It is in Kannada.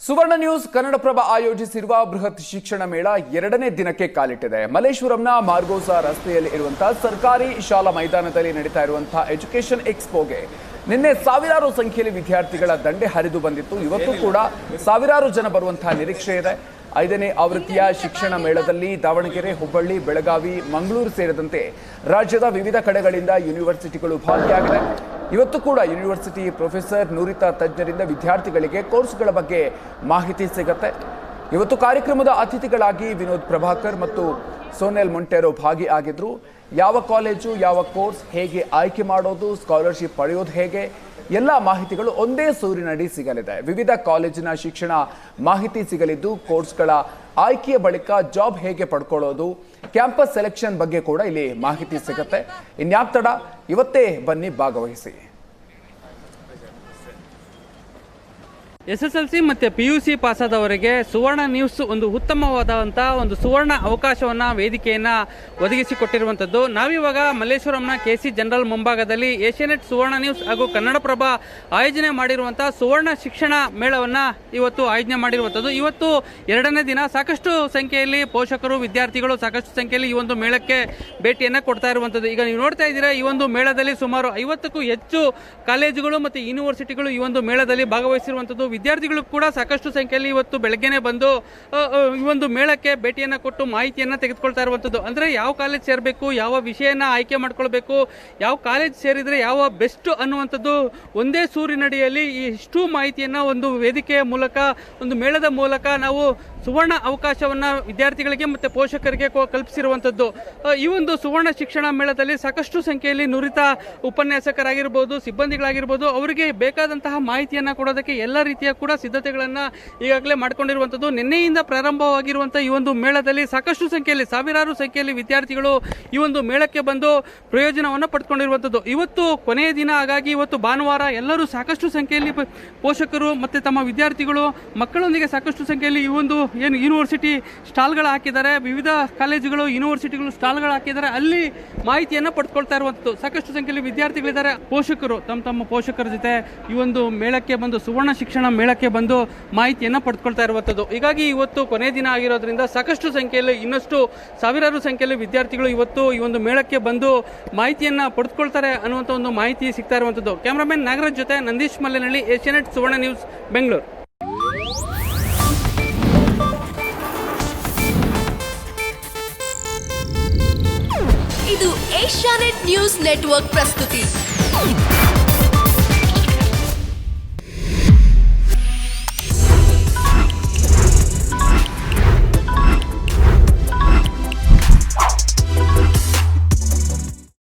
ಸುವರ್ಣ ನ್ಯೂಸ್ ಕನ್ನಡಪ್ರಭ ಆಯೋಜಿಸಿರುವ ಬೃಹತ್ ಶಿಕ್ಷಣ ಮೇಳ ಎರಡನೇ ದಿನಕ್ಕೆ ಕಾಲಿಟ್ಟಿದೆ. ಮಲ್ಲೇಶ್ವರಂನ ಮಾರ್ಗೋಸಾ ರಸ್ತೆಯಲ್ಲಿ ಇರುವಂತಹ ಸರ್ಕಾರಿ ಶಾಲಾ ಮೈದಾನದಲ್ಲಿ ನಡೀತಾ ಇರುವಂತಹ ಎಜುಕೇಷನ್ ಎಕ್ಸ್ಪೋಗೆ ನಿನ್ನೆ ಸಾವಿರಾರು ಸಂಖ್ಯೆಯಲ್ಲಿ ವಿದ್ಯಾರ್ಥಿಗಳ ದಂಡೆ ಹರಿದು ಬಂದಿತ್ತು. ಇವತ್ತು ಕೂಡ ಸಾವಿರಾರು ಜನ ಬರುವಂತಹ ನಿರೀಕ್ಷೆ ಇದೆ. 5ನೇ ಆವೃತ್ತಿಯ ಶಿಕ್ಷಣ ಮೇಳದಲ್ಲಿ ದಾವಣಗೆರೆ, ಹುಬ್ಬಳ್ಳಿ, ಬೆಳಗಾವಿ, ಮಂಗಳೂರು ಸೇರಿದಂತೆ ರಾಜ್ಯದ ವಿವಿಧ ಕಡೆಗಳಿಂದ ಯೂನಿವರ್ಸಿಟಿಗಳು ಭಾಗಿಯಾಗಿವೆ. ಇವತ್ತು ಕೂಡ ಯೂನಿವರ್ಸಿಟಿ ಪ್ರೊಫೆಸರ್ ನುರಿತ ತಜ್ಞರಿಂದ ವಿದ್ಯಾರ್ಥಿಗಳಿಗೆ ಕೋರ್ಸ್ಗಳ ಬಗ್ಗೆ ಮಾಹಿತಿ ಸಿಗುತ್ತೆ. ಇವತ್ತು ಕಾರ್ಯಕ್ರಮದ ಅತಿಥಿಗಳಾಗಿ ವಿನೋದ್ ಪ್ರಭಾಕರ್ ಮತ್ತು ಸೋನೆಲ್ ಮೊಂಟೆರೋ ಭಾಗಿಯಾಗಿದ್ರು. ಯಾವ ಕಾಲೇಜು, ಯಾವ ಕೋರ್ಸ್, ಹೇಗೆ ಆಯ್ಕೆ ಮಾಡೋದು, ಸ್ಕಾಲರ್ಶಿಪ್ ಪಡೆಯೋದು ಹೇಗೆ, ಎಲ್ಲ ಮಾಹಿತಿಗಳು ಒಂದೇ ಸೂರಿನಡಿ ಸಿಗಲಿದೆ. ವಿವಿಧ ಕಾಲೇಜಿನ ಶಿಕ್ಷಣ ಮಾಹಿತಿ ಸಿಗಲಿದ್ದು, ಕೋರ್ಸ್ಗಳ ಆಯ್ಕೆಯ ಬಳಿಕ ಜಾಬ್ ಹೇಗೆ ಪಡ್ಕೊಳ್ಳೋದು, ಕ್ಯಾಂಪಸ್ ಸೆಲೆಕ್ಷನ್ ಬಗ್ಗೆ ಕೂಡ ಇಲ್ಲಿ ಮಾಹಿತಿ ಸಿಗುತ್ತೆ. ಇನ್ಯಾಕ್ ತಡ, ಇವತ್ತೇ ಬನ್ನಿ ಭಾಗವಹಿಸಿ. SSLC ಮತ್ತು PUC ಪಾಸಾದವರಿಗೆ ಸುವರ್ಣ ನ್ಯೂಸ್ ಒಂದು ಉತ್ತಮವಾದಂಥ ಒಂದು ಸುವರ್ಣ ಅವಕಾಶವನ್ನು, ವೇದಿಕೆಯನ್ನು ಒದಗಿಸಿಕೊಟ್ಟಿರುವಂಥದ್ದು. ನಾವಿವಾಗ ಮಲ್ಲೇಶ್ವರಂನ KC ಜನರಲ್ ಮುಂಭಾಗದಲ್ಲಿ ಏಷ್ಯಾನೆಟ್ ಸುವರ್ಣ ನ್ಯೂಸ್ ಹಾಗೂ ಕನ್ನಡಪ್ರಭ ಆಯೋಜನೆ ಮಾಡಿರುವಂಥ ಸುವರ್ಣ ಶಿಕ್ಷಣ ಮೇಳವನ್ನು ಇವತ್ತು ಆಯೋಜನೆ ಮಾಡಿರುವಂಥದ್ದು. ಇವತ್ತು ಎರಡನೇ ದಿನ. ಸಾಕಷ್ಟು ಸಂಖ್ಯೆಯಲ್ಲಿ ಪೋಷಕರು, ವಿದ್ಯಾರ್ಥಿಗಳು ಸಾಕಷ್ಟು ಸಂಖ್ಯೆಯಲ್ಲಿ ಈ ಒಂದು ಮೇಳಕ್ಕೆ ಭೇಟಿಯನ್ನು ಕೊಡ್ತಾ ಇರುವಂಥದ್ದು. ಈಗ ನೀವು ನೋಡ್ತಾ ಇದ್ದೀರಾ, ಈ ಒಂದು ಮೇಳದಲ್ಲಿ ಸುಮಾರು 50ಕ್ಕೂ ಹೆಚ್ಚು ಕಾಲೇಜುಗಳು ಮತ್ತು ಯೂನಿವರ್ಸಿಟಿಗಳು ಈ ಒಂದು ಮೇಳದಲ್ಲಿ ಭಾಗವಹಿಸಿರುವಂಥದ್ದು. ವಿದ್ಯಾರ್ಥಿಗಳು ಕೂಡ ಸಾಕಷ್ಟು ಸಂಖ್ಯೆಯಲ್ಲಿ ಇವತ್ತು ಬೆಳಗ್ಗೆನೆ ಬಂದು ಈ ಒಂದು ಮೇಳಕ್ಕೆ ಭೇಟಿಯನ್ನು ಕೊಟ್ಟು ಮಾಹಿತಿಯನ್ನು ತೆಗೆದುಕೊಳ್ತಾ ಇರುವಂಥದ್ದು. ಅಂದರೆ ಯಾವ ಕಾಲೇಜ್ ಸೇರಬೇಕು, ಯಾವ ವಿಷಯನ ಆಯ್ಕೆ ಮಾಡ್ಕೊಳ್ಬೇಕು, ಯಾವ ಕಾಲೇಜ್ ಸೇರಿದರೆ ಯಾವ ಬೆಸ್ಟ್ ಅನ್ನುವಂಥದ್ದು ಒಂದೇ ಸೂರಿನಡಿಯಲ್ಲಿ ಇಷ್ಟು ಮಾಹಿತಿಯನ್ನು ಒಂದು ವೇದಿಕೆಯ ಮೂಲಕ, ಒಂದು ಮೇಳದ ಮೂಲಕ ನಾವು ಸುವರ್ಣ ಅವಕಾಶವನ್ನು ವಿದ್ಯಾರ್ಥಿಗಳಿಗೆ ಮತ್ತು ಪೋಷಕರಿಗೆ ಕಲ್ಪಿಸಿರುವಂಥದ್ದು. ಈ ಒಂದು ಸುವರ್ಣ ಶಿಕ್ಷಣ ಮೇಳದಲ್ಲಿ ಸಾಕಷ್ಟು ಸಂಖ್ಯೆಯಲ್ಲಿ ನುರಿತ ಉಪನ್ಯಾಸಕರಾಗಿರ್ಬೋದು, ಸಿಬ್ಬಂದಿಗಳಾಗಿರ್ಬೋದು, ಅವರಿಗೆ ಬೇಕಾದಂತಹ ಮಾಹಿತಿಯನ್ನು ಕೊಡೋದಕ್ಕೆ ಎಲ್ಲ ರೀತಿಯ ಕೂಡ ಸಿದ್ಧತೆಗಳನ್ನು ಈಗಾಗಲೇ ಮಾಡಿಕೊಂಡಿರುವಂಥದ್ದು. ನಿನ್ನೆಯಿಂದ ಪ್ರಾರಂಭವಾಗಿರುವಂಥ ಈ ಒಂದು ಮೇಳದಲ್ಲಿ ಸಾಕಷ್ಟು ಸಂಖ್ಯೆಯಲ್ಲಿ, ಸಾವಿರಾರು ಸಂಖ್ಯೆಯಲ್ಲಿ ವಿದ್ಯಾರ್ಥಿಗಳು ಈ ಒಂದು ಮೇಳಕ್ಕೆ ಬಂದು ಪ್ರಯೋಜನವನ್ನು ಪಡೆದುಕೊಂಡಿರುವಂಥದ್ದು. ಇವತ್ತು ಕೊನೆಯ ದಿನ, ಹಾಗಾಗಿ ಇವತ್ತು ಭಾನುವಾರ ಎಲ್ಲರೂ ಸಾಕಷ್ಟು ಸಂಖ್ಯೆಯಲ್ಲಿ ಪೋಷಕರು ಮತ್ತು ತಮ್ಮ ವಿದ್ಯಾರ್ಥಿಗಳು ಮಕ್ಕಳೊಂದಿಗೆ ಸಾಕಷ್ಟು ಸಂಖ್ಯೆಯಲ್ಲಿ ಈ ಒಂದು ಏನು ಯೂನಿವರ್ಸಿಟಿ ಸ್ಟಾಲ್ಗಳು ಹಾಕಿದ್ದಾರೆ, ವಿವಿಧ ಕಾಲೇಜುಗಳು, ಯೂನಿವರ್ಸಿಟಿಗಳು ಸ್ಟಾಲ್ಗಳು ಹಾಕಿದ್ದಾರೆ, ಅಲ್ಲಿ ಮಾಹಿತಿಯನ್ನು ಪಡೆದುಕೊಳ್ತಾ ಇರುವಂಥದ್ದು. ಸಾಕಷ್ಟು ಸಂಖ್ಯೆಯಲ್ಲಿ ವಿದ್ಯಾರ್ಥಿಗಳಿದ್ದಾರೆ. ಪೋಷಕರು ತಮ್ಮ ಪೋಷಕರ ಜೊತೆ ಈ ಒಂದು ಮೇಳಕ್ಕೆ ಬಂದು, ಸುವರ್ಣ ಶಿಕ್ಷಣ ಮೇಳಕ್ಕೆ ಬಂದು ಮಾಹಿತಿಯನ್ನು ಪಡೆದುಕೊಳ್ತಾ ಇರುವಂಥದ್ದು. ಹೀಗಾಗಿ ಇವತ್ತು ಕೊನೆಯ ದಿನ ಆಗಿರೋದ್ರಿಂದ ಸಾಕಷ್ಟು ಸಂಖ್ಯೆಯಲ್ಲಿ, ಇನ್ನಷ್ಟು ಸಾವಿರಾರು ಸಂಖ್ಯೆಯಲ್ಲಿ ವಿದ್ಯಾರ್ಥಿಗಳು ಇವತ್ತು ಈ ಒಂದು ಮೇಳಕ್ಕೆ ಬಂದು ಮಾಹಿತಿಯನ್ನು ಪಡೆದುಕೊಳ್ತಾರೆ ಅನ್ನುವಂಥ ಒಂದು ಮಾಹಿತಿ ಸಿಗ್ತಾ ಇರುವಂಥದ್ದು. ಕ್ಯಾಮ್ರಾಮನ್ ನಾಗರಾಜ್ ಜೊತೆ ನಂದೀಶ್ ಮಲ್ಲೇನಹಳ್ಳಿ, ಏಷ್ಯಾನೆಟ್ ಸುವರ್ಣ ನ್ಯೂಸ್, ಬೆಂಗಳೂರು. ಇದು ಏಷ್ಯಾನೆಟ್ ನ್ಯೂಸ್ ನೆಟ್ವರ್ಕ್ ಪ್ರಸ್ತುತಿ.